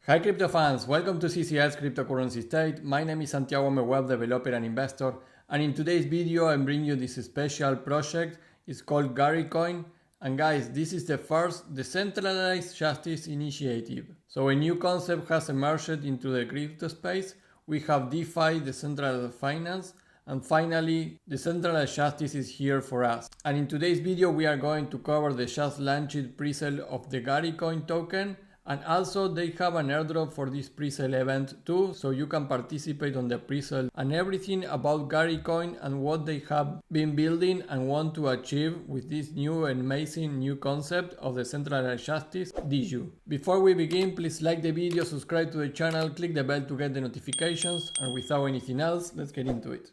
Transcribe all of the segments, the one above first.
Hi crypto fans, welcome to CCS Cryptocurrency State. My name is Santiago, I'm a web developer and investor, and in today's video I'm bringing you this special project. It's called garycoin, and guys, this is the first decentralized justice initiative. So a new concept has emerged into the crypto space. We have DeFi, decentralized finance, and finally decentralized justice is here for us. And in today's video we are going to cover the just launched presale of the garycoin token. And also they have an airdrop for this presale event too, so you can participate on the presale and everything about garycoin and what they have been building and want to achieve with this new and amazing new concept of the decentralized justice, DeJu. Before we begin, please like the video, subscribe to the channel, click the bell to get the notifications, and without anything else, let's get into it.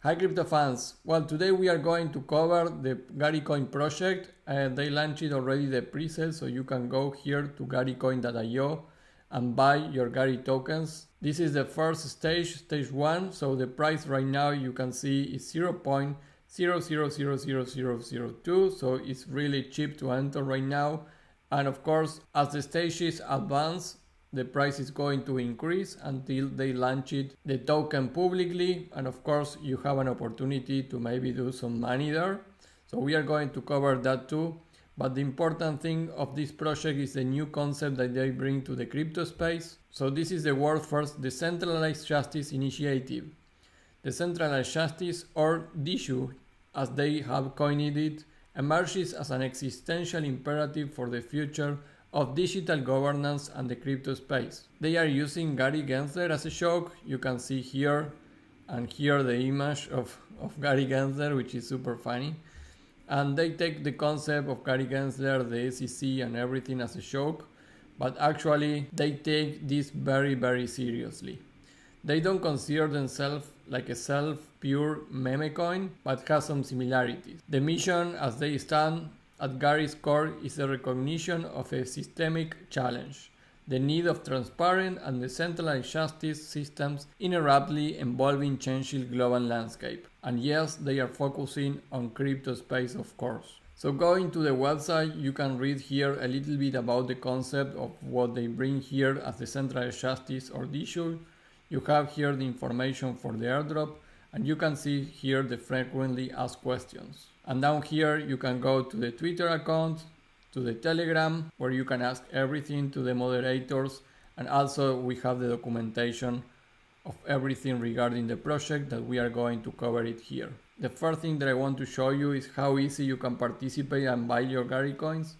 Hi crypto fans, well today we are going to cover the garycoin project. They launched already the presale, so you can go here to garycoin.io and buy your Gary tokens. This is the first stage 1, so the price right now you can see is 0.000002, so it's really cheap to enter right now. And of course, as the stages advance, the price is going to increase until they launch the token publicly, and of course you have an opportunity to maybe do some money there. So we are going to cover that too. But the important thing of this project is the new concept that they bring to the crypto space. So this is the world's first decentralized justice initiative. Decentralized justice, or DeJu as they have coined it, emerges as an existential imperative for the future of digital governance and the crypto space. They are using Gary Gensler as a joke. You can see here and here the image of Gary Gensler, which is super funny. And they take the concept of Gary Gensler, the SEC and everything as a joke, but actually they take this very seriously. They don't consider themselves like a pure meme coin, but has some similarities. The mission as they stand at Gary's core is the recognition of a systemic challenge, the need of transparent and decentralized justice systems in a rapidly evolving changing global landscape. And yes, they are focusing on crypto space, of course. So going to the website, you can read here a little bit about the concept of what they bring here as decentralized justice or DeJu. You have here the information for the airdrop, and you can see here the frequently asked questions. And down here you can go to the Twitter account, to the Telegram, where you can ask everything to the moderators, and also we have the documentation of everything regarding the project that we are going to cover it here. The first thing that I want to show you is how easy you can participate and buy your garycoins.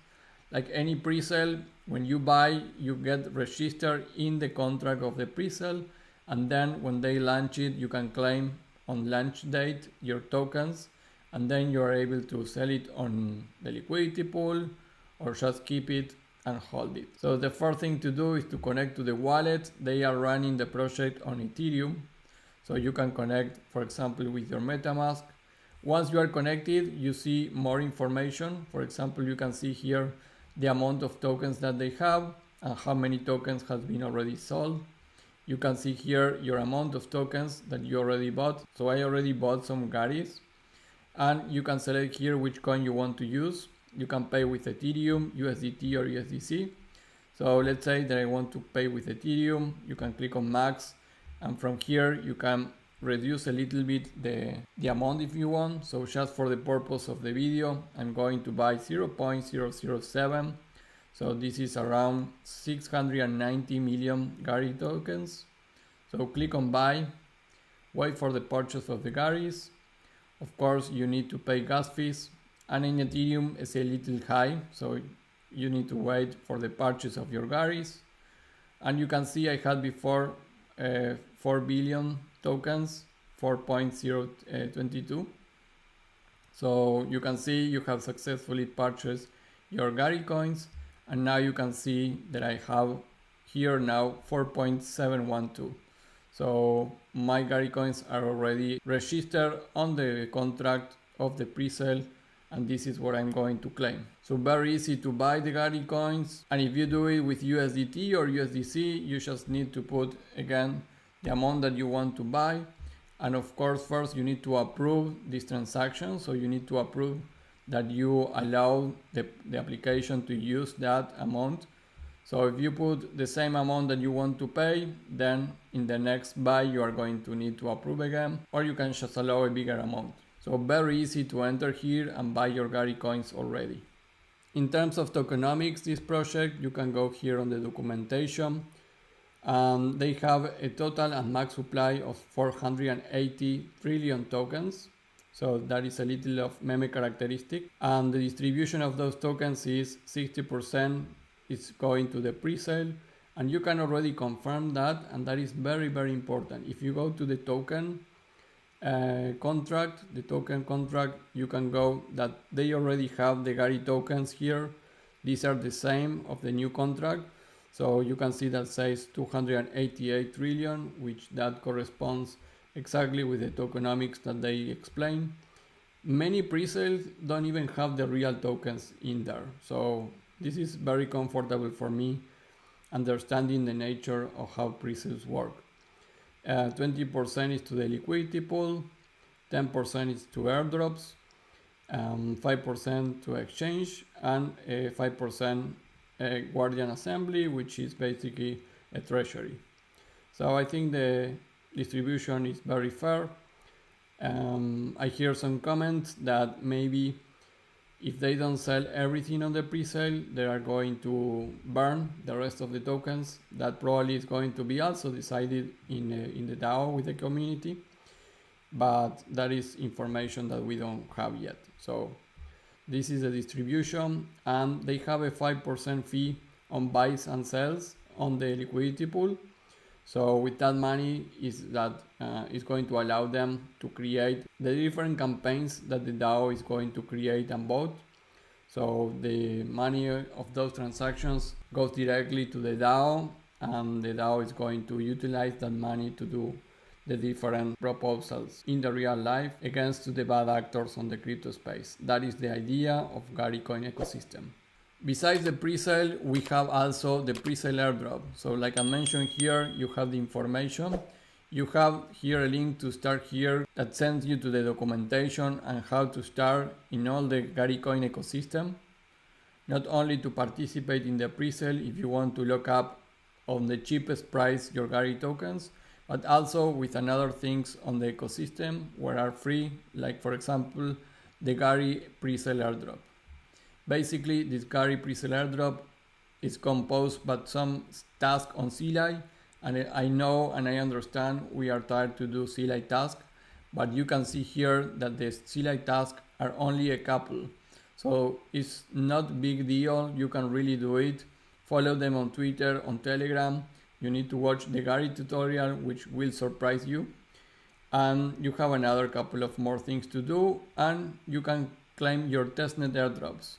Like any presale, when you buy, you get registered in the contract of the presale, and then when they launch it, you can claim on launch date your tokens, and then you are able to sell it on the liquidity pool or just keep it and hold it. So the first thing to do is to connect to the wallet. They are running the project on Ethereum, so you can connect, for example, with your MetaMask. Once you are connected, you see more information. For example, you can see here the amount of tokens that they have and how many tokens has been already sold. You can see here your amount of tokens that you already bought. So I already bought some Garys. And you can select here which coin you want to use. You can pay with Ethereum, USDT or USDC. So let's say that I want to pay with Ethereum. You can click on max, and from here you can reduce a little bit the amount if you want. So just for the purpose of the video, I'm going to buy 0.007. So this is around 690 million Gary tokens. So click on buy, wait for the purchase of the Garys. Of course, you need to pay gas fees, and in Ethereum it's a little high, so you need to wait for the purchase of your Garys. And you can see I had before 4 billion tokens, 4.022. So you can see you have successfully purchased your Gary coins, and now you can see that I have here now 4.712. So my garycoins are already registered on the contract of the presale, and this is what I'm going to claim. So very easy to buy the garycoins, and if you do it with USDT or USDC, you just need to put again the amount that you want to buy, And of course, first you need to approve this transaction. So you need to approve that you allow the application to use that amount. So if you put the same amount that you want to pay, then in the next buy you are going to need to approve again, or you can just allow a bigger amount. So very easy to enter here and buy your Gary coins already. In terms of tokenomics, this project, you can go here on the documentation. They have a total and max supply of 480 trillion tokens. So that is a little of meme characteristic. And the distribution of those tokens is 60% is going to the presale. And you can already confirm that. And that is very, very important. If you go to the token contract, you can go that they already have the Gary tokens here. These are the same of the new contract. So you can see that says 288 trillion, which that corresponds exactly with the tokenomics that they explain. Many presales don't even have the real tokens in there. So this is very comfortable for me, understanding the nature of how presales work. 20% is to the liquidity pool, 10% is to airdrops, 5% to exchange, and 5% Guardian Assembly, which is basically a treasury. So I think the distribution is very fair. I hear some comments that maybe if they don't sell everything on the presale, they are going to burn the rest of the tokens. That probably is going to be also decided in the DAO with the community, but that is information that we don't have yet. So this is the distribution, and they have a 5% fee on buys and sells on the liquidity pool. So with that money is going to allow them to create the different campaigns that the DAO is going to create and vote. So the money of those transactions goes directly to the DAO, and the DAO is going to utilize that money to do the different proposals in the real life against the bad actors on the crypto space. That is the idea of garycoin ecosystem. Besides the presale, we have also the presale airdrop. So like I mentioned here, you have the information. You have here a link to start here that sends you to the documentation and how to start in all the garycoin ecosystem. Not only to participate in the presale if you want to lock up on the cheapest price your Gary tokens, but also with another things on the ecosystem where are free, like for example, the Gary presale airdrop. Basically, this Gary presale airdrop is composed by some tasks on CLI, and I know and I understand we are tired to do CLI tasks, but you can see here that the CLI tasks are only a couple. So it's not big deal, you can really do it. Follow them on Twitter, on Telegram. You need to watch the Gary tutorial, which will surprise you. And you have another couple of more things to do, and you can claim your testnet airdrops.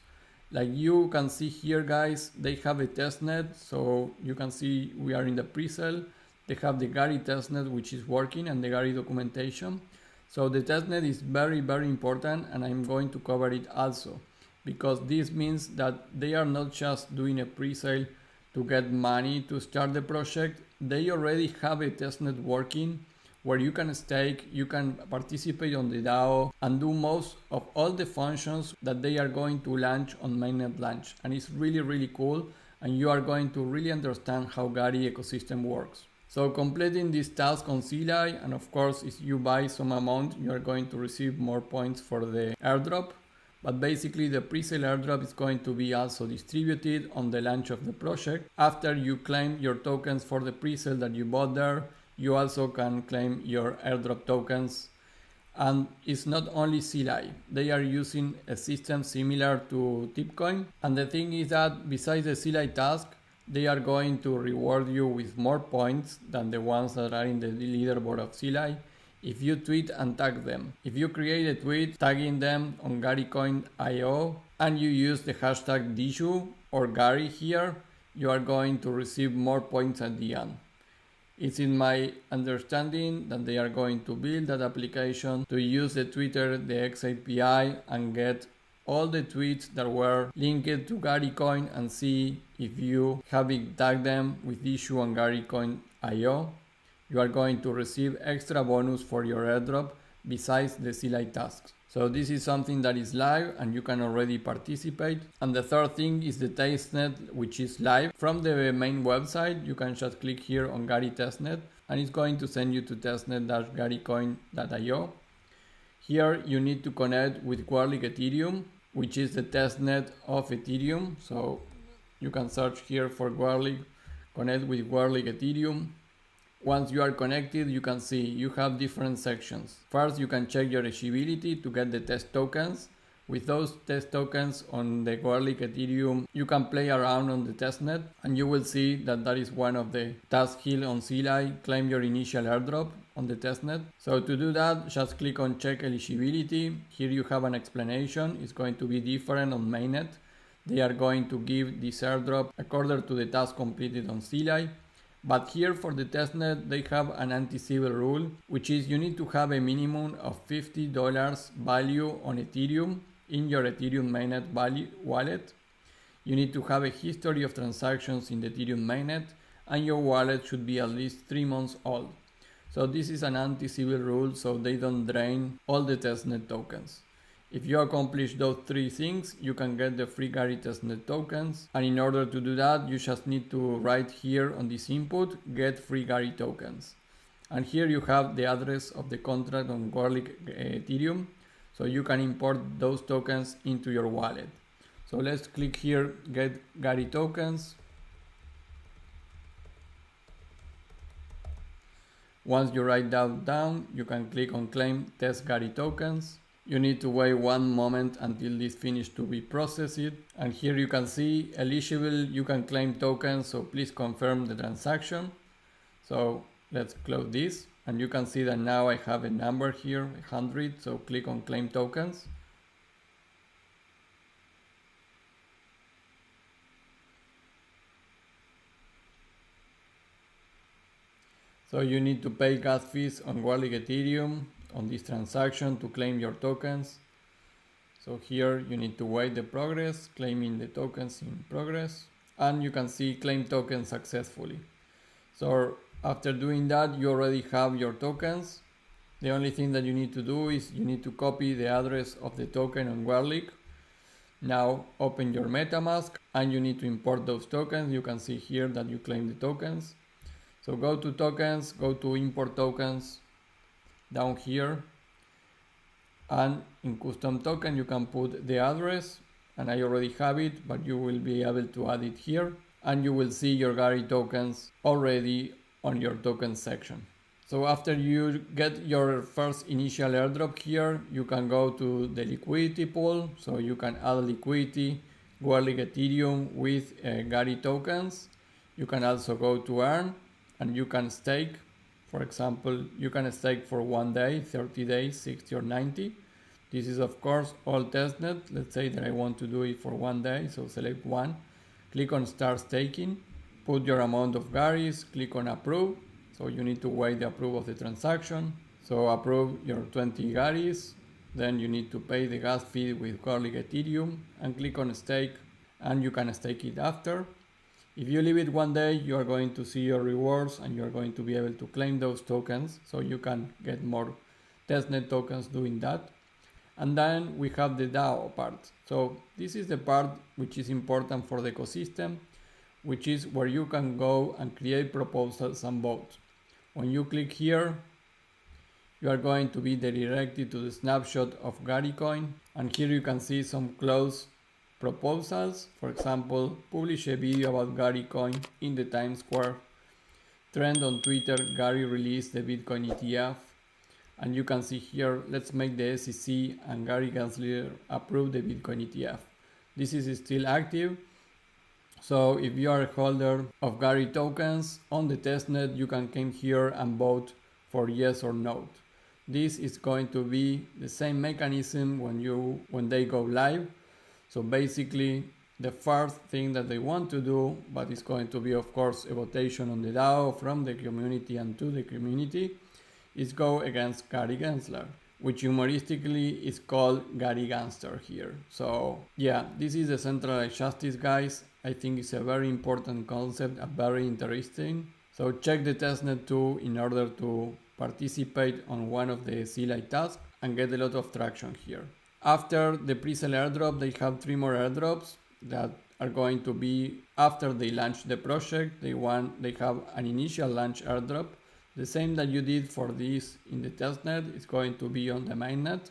Like you can see here, guys, they have a testnet, so you can see we are in the presale. They have the Gary testnet, which is working, and the Gary documentation. So the testnet is very, very important, and I'm going to cover it also, because this means that they are not just doing a presale to get money to start the project. They already have a testnet working where you can stake, you can participate on the DAO and do most of all the functions that they are going to launch on Mainnet launch. And it's really, really cool. And you are going to really understand how Gary ecosystem works. So completing this task on CLI, and of course, if you buy some amount, you are going to receive more points for the airdrop. But basically the presale airdrop is going to be also distributed on the launch of the project. After you claim your tokens for the presale that you bought there, you also can claim your airdrop tokens. And it's not only CLI, they are using a system similar to Tipcoin. And the thing is that besides the CLI task, they are going to reward you with more points than the ones that are in the leaderboard of CLI if you tweet and tag them. If you create a tweet tagging them on garycoin.io and you use the hashtag DeJu or Gary here, you are going to receive more points at the end. It's in my understanding that they are going to build that application to use the Twitter, the X API, and get all the tweets that were linked to garycoin and see if you have tagged them with DeJu and garycoin.io. you are going to receive extra bonus for your airdrop besides the CLI tasks. So this is something that is live and you can already participate. And the third thing is the Testnet, which is live. From the main website, you can just click here on Gary Testnet and it's going to send you to testnet-garycoin.io. Here you need to connect with Warlic Ethereum, which is the testnet of Ethereum. So you can search here for Warlic, connect with Warlic Ethereum. Once you are connected, you can see you have different sections. First, you can check your eligibility to get the test tokens. With those test tokens on the Warlic Ethereum, you can play around on the testnet and you will see that that is one of the tasks here on CLI, claim your initial airdrop on the testnet. So to do that, just click on check eligibility. Here you have an explanation. It's going to be different on Mainnet. They are going to give this airdrop according to the task completed on CLI. But here for the testnet, they have an anti-civil rule, which is you need to have a minimum of $50 value on Ethereum in your Ethereum Mainnet wallet. You need to have a history of transactions in the Ethereum Mainnet, and your wallet should be at least 3 months old. So this is an anti-civil rule, so they don't drain all the testnet tokens. If you accomplish those 3 things, you can get the free Gary Testnet tokens. And in order to do that, you just need to write here on this input, get free Gary tokens. And here you have the address of the contract on Warlic Ethereum. So you can import those tokens into your wallet. So let's click here, get Gary tokens. Once you write that down, you can click on claim test Gary tokens. You need to wait 1 moment until this finishes to be processed. And here you can see eligible, you can claim tokens, so please confirm the transaction. So let's close this. And you can see that now I have a number here, 100, so click on claim tokens. So you need to pay gas fees on Warlic Ethereum on this transaction to claim your tokens. So here you need to wait the progress, claiming the tokens in progress, and you can see claim tokens successfully. So after doing that, you already have your tokens. The only thing that you need to do is you need to copy the address of the token on Warlic. Now open your MetaMask and you need to import those tokens. You can see here that you claim the tokens. So go to tokens, go to import tokens down here, and in custom token you can put the address, and I already have it, but you will be able to add it here and you will see your Gary tokens already on your token section. So after you get your first initial airdrop here, you can go to the liquidity pool, so you can add liquidity, Warlic Ethereum with Gary tokens. You can also go to earn and you can stake. For example, you can stake for 1 day, 30 days, 60 or 90. This is of course all testnet. Let's say that I want to do it for 1 day, so select one, click on start staking, put your amount of Garys, click on approve. So you need to wait the approve of the transaction. So approve your 20 Garys, then you need to pay the gas fee with Warlic Ethereum and click on stake, and you can stake it after. If you leave it 1 day, you are going to see your rewards and you are going to be able to claim those tokens, so you can get more testnet tokens doing that. And then we have the DAO part. So this is the part which is important for the ecosystem, which is where you can go and create proposals and vote. When you click here, you are going to be redirected to the snapshot of garycoin, and here you can see some close proposals. For example, publish a video about garycoin in the Times Square, trend on Twitter, Gary released the Bitcoin ETF, and you can see here, let's make the SEC and Gary Gensler approve the Bitcoin ETF. This is still active, so if you are a holder of Gary tokens on the testnet, you can come here and vote for yes or no. This is going to be the same mechanism when they go live. So basically the first thing that they want to do, but it's going to be of course a votation on the DAO from the community and to the community, is go against Gary Gensler, which humoristically is called Gary Gangster here. So yeah, this is the centralized justice, guys. I think it's a very important concept and very interesting. So check the testnet too in order to participate on one of the CLI tasks and get a lot of traction here. After the Presale airdrop, they have 3 more airdrops that are going to be after they launch the project. They have an initial launch airdrop. The same that you did for this in the testnet is going to be on the mainnet.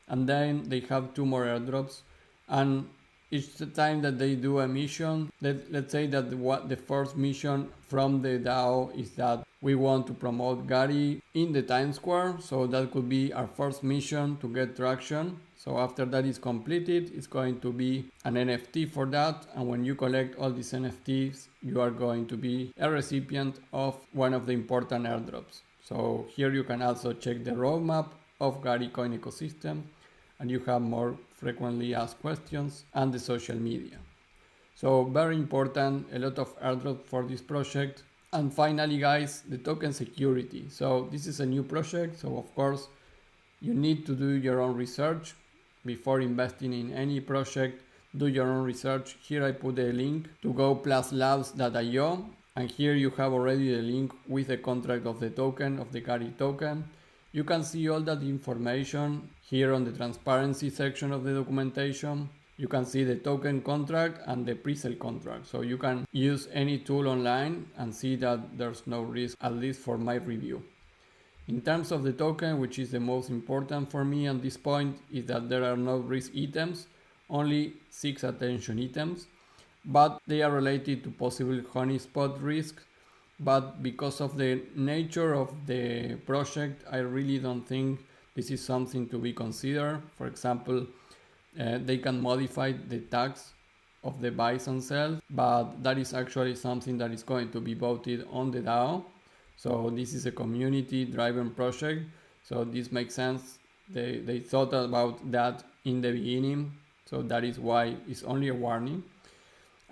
And then they have 2 more airdrops. And each time that they do a mission, let's say that the first mission from the DAO is that we want to promote Gary in the Times Square. So that could be our first mission to get traction. So after that is completed, it's going to be an NFT for that. And when you collect all these NFTs, you are going to be a recipient of one of the important airdrops. So here you can also check the roadmap of garycoin ecosystem, and you have more frequently asked questions and the social media. So very important, a lot of airdrop for this project. And finally guys, the token security. So this is a new project, so of course you need to do your own research before investing in any project. Do your own research. Here I put a link to gopluslabs.io, and here you have already a link with the contract of the token, of the Gary token. You can see all that information here on the transparency section of the documentation. You can see the token contract and the presale contract. So you can use any tool online and see that there's no risk, at least for my review. In terms of the token, which is the most important for me at this point, is that there are no risk items, only 6 attention items, but they are related to possible honeypot risks. But because of the nature of the project, I really don't think this is something to be considered. For example, they can modify the tax of the buys and sells, but that is actually something that is going to be voted on the DAO. So this is a community driven project. So this makes sense. They thought about that in the beginning. So that is why it's only a warning.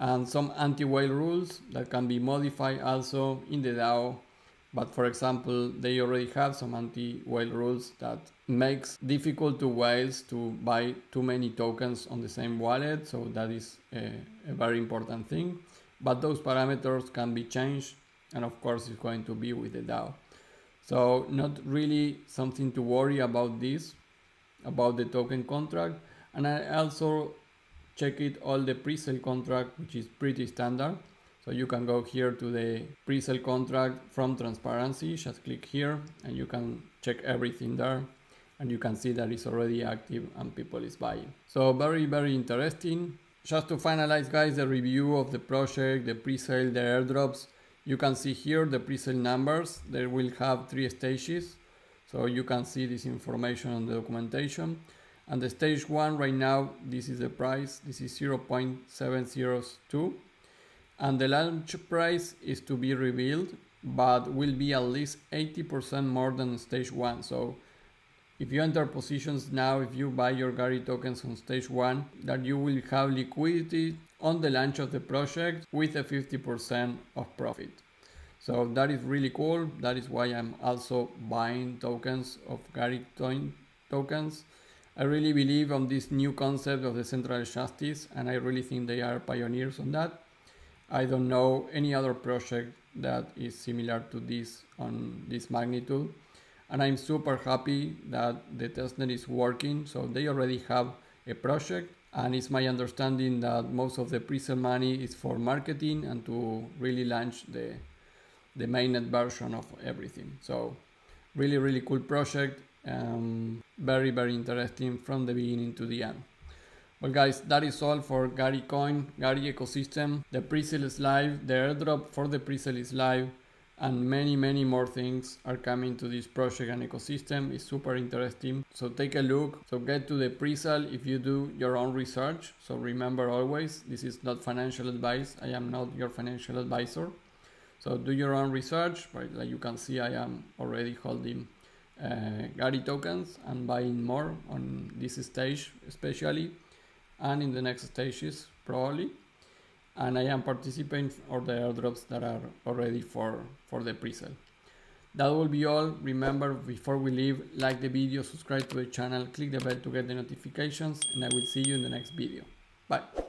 And some anti-whale rules that can be modified also in the DAO. But for example, they already have some anti-whale rules that makes difficult to whales to buy too many tokens on the same wallet. So that is a very important thing. But those parameters can be changed, and of course it's going to be with the DAO. So not really something to worry about this, about the token contract. And I also check it all the presale contract, which is pretty standard. So you can go here to the presale contract from transparency, just click here and you can check everything there, and you can see that it's already active and people is buying. So very, very interesting. Just to finalize guys, the review of the project, the presale, the airdrops, you can see here the presale numbers. They will have 3 stages. So you can see this information on the documentation. And the stage 1 right now, this is the price, this is 0.702. And the launch price is to be revealed, but will be at least 80% more than stage 1. So if you enter positions now, if you buy your Gary tokens on stage 1, that you will have liquidity on the launch of the project with a 50% of profit. So that is really cool. That is why I'm also buying tokens of Gary tokens. I really believe on this new concept of decentralized justice, and I really think they are pioneers on that. I don't know any other project that is similar to this on this magnitude, and I'm super happy that the testnet is working. So they already have a project, and it's my understanding that most of the presale money is for marketing and to really launch the mainnet version of everything. So really, really cool project. Very, very interesting from the beginning to the end. Well guys, that is all for Gary coin, Gary ecosystem. The presale is live, the airdrop for the presale is live, and many, many more things are coming to this project and ecosystem. It's super interesting. So take a look. So get to the presale if you do your own research. So remember always, this is not financial advice. I am not your financial advisor. So do your own research. Right, like you can see, I am already holding Gary tokens and buying more on this stage especially, and in the next stages probably. And I am participating for the airdrops that are already for the presale. That will be all. Remember, before we leave, like the video, subscribe to the channel, click the bell to get the notifications, and I will see you in the next video. Bye.